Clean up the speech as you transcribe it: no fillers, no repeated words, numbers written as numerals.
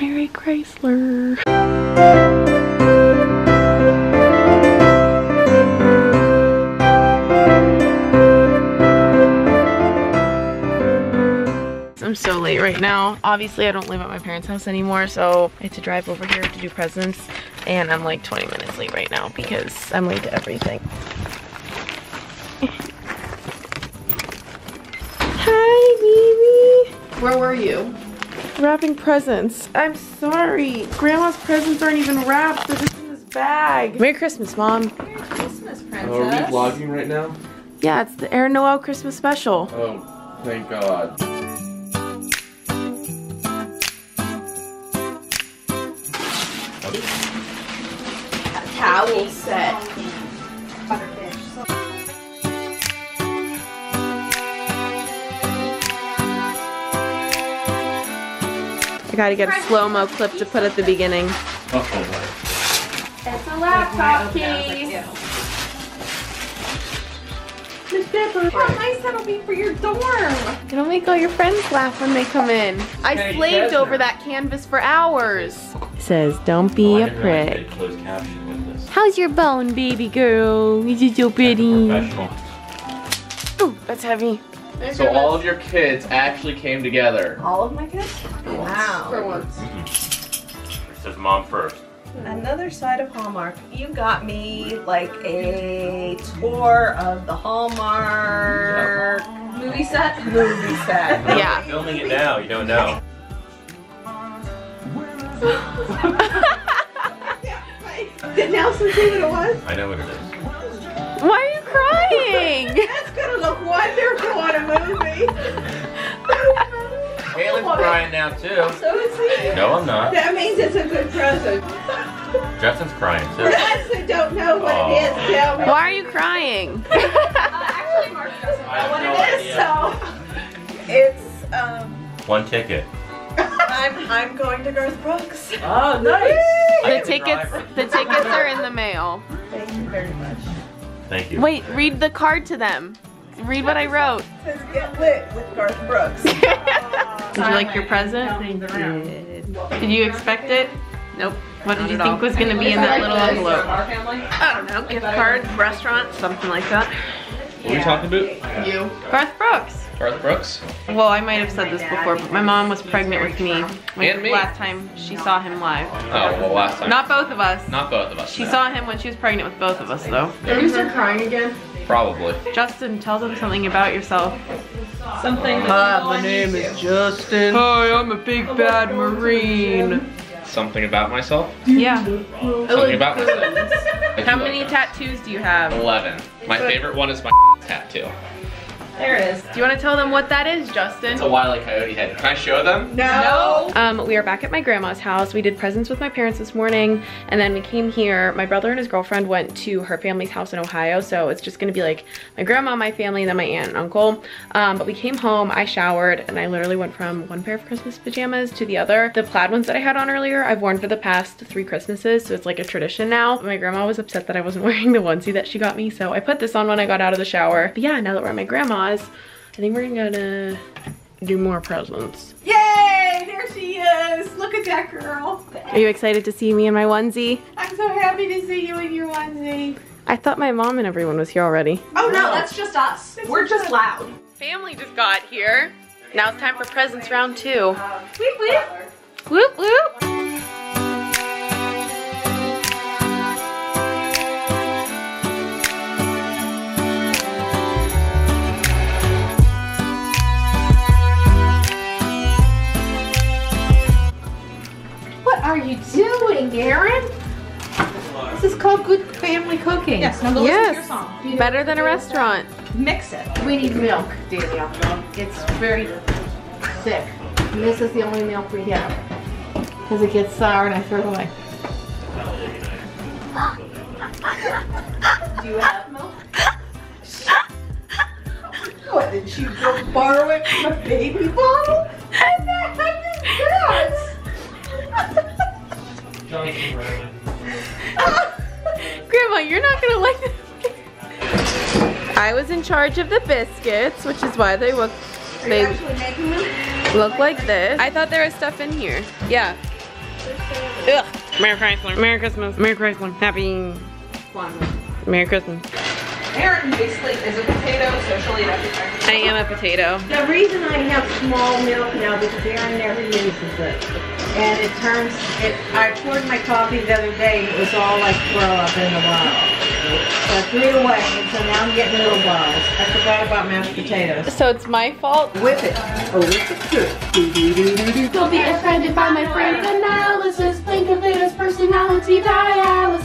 my red Chrysler. I'm so late right now. Obviously, I don't live at my parents' house anymore, so I had to drive over here to do presents, and I'm like 20 minutes late right now because I'm late to everything. Hi, baby. Where were you? Wrapping presents. I'm sorry. Grandma's presents aren't even wrapped. They're just in this bag. Merry Christmas, Mom. Merry Christmas, Princess. Oh, are we vlogging right now? Yeah, it's the Erin Noelle Christmas special. Oh, thank God. Towel set. I gotta get a slow-mo clip to put at the beginning. Oh, It's a laptop case. How nice that'll be for your dorm. It'll make all your friends laugh when they come in. I slaved over that canvas for hours. It says, don't be a prick. How's your bone, baby girl? Is it so pretty? Ooh, that's heavy. So all of your kids actually came together. All of my kids? Wow. For once. It says mom first. Another side of Hallmark. You got me like a tour of the Hallmark movie set. Movie set. Yeah. Filming it now, you don't know. Did Nelson see what it was? I know what it is. Why are you crying? That's gonna look wonderful on a movie. Caitlin's crying now too. So is he. No, I'm not. That means it's a good present. Justin's crying For too. us who don't know what it is, tell me. Why are you crying? Actually, Mark doesn't know what it is, so it's One ticket. I'm going to Garth Brooks. Oh, nice. The tickets are in the mail. Thank you very much. Thank you. Wait, read the card to them. Read what I wrote. It says get lit with Garth Brooks. Did you like your present? I did. Did you expect it? Nope. What did you think was gonna be in that little envelope? I don't know, gift card, restaurant, something like that. What are we talking about? You. Garth Brooks. Garth Brooks? Well, I might have said this before, but my mom was pregnant with me. And me. Last time she saw him live. Oh, well, last time. Not both of us. Not both of us. She saw him when she was pregnant with both of us, though. Are you still crying again? Probably. Justin, tell them something about yourself. Something. Hi, my name is Justin. Hi, I'm a big bad Marine. Something about myself? Yeah. Something about myself. How many tattoos do you have? 11. My favorite one is my tattoo. There it is. Do you want to tell them what that is, Justin? It's a Wile E. Coyote head. Can I show them? No. We are back at my grandma's house. We did presents with my parents this morning, and then we came here. My brother and his girlfriend went to her family's house in Ohio, so it's just gonna be like my grandma, my family, and then my aunt and uncle. But we came home, I showered, and I literally went from one pair of Christmas pajamas to the other. The plaid ones that I had on earlier, I've worn for the past 3 Christmases, so it's like a tradition now. My grandma was upset that I wasn't wearing the onesie that she got me, so I put this on when I got out of the shower. But yeah, now that we're at my grandma's, I think we're gonna do more presents. Yay! There she is. Look at that girl. Are you excited to see me in my onesie? I'm so happy to see you in your onesie. I thought my mom and everyone was here already. Oh no, that's just us. We're just loud. Family just got here. Now it's time for presents round 2. Whoop whoop. Whoop whoop. What are you doing, Erin? This is called good family cooking. Yes, now go listen to your song. Better than a restaurant. Mix it. We need milk, Danielle. It's very thick. And this is the only milk we have. Because it gets sour and I throw it away. Do you have milk? What, did you go borrow it from a baby bottle? And that Grandma, you're not gonna like this. I was in charge of the biscuits, which is why they look actually making them? like this. I thought there was stuff in here. Yeah. Ugh. Merry Chrysler. Merry Christmas. Merry Chrysler. Happy Merry Christmas. Erin basically is a potato, so she'll eat everything. I am a potato. The reason I have small milk now because Erin never uses it. And it turns, I poured my coffee the other day and it was all like throw up in the bottle. So I threw it away and so now I'm getting little bottles. I forgot about mashed potatoes. So it's my fault. Whip it. Oh, whip it good. Don't be offended by my frank analysis. Think of it as personality dialysis.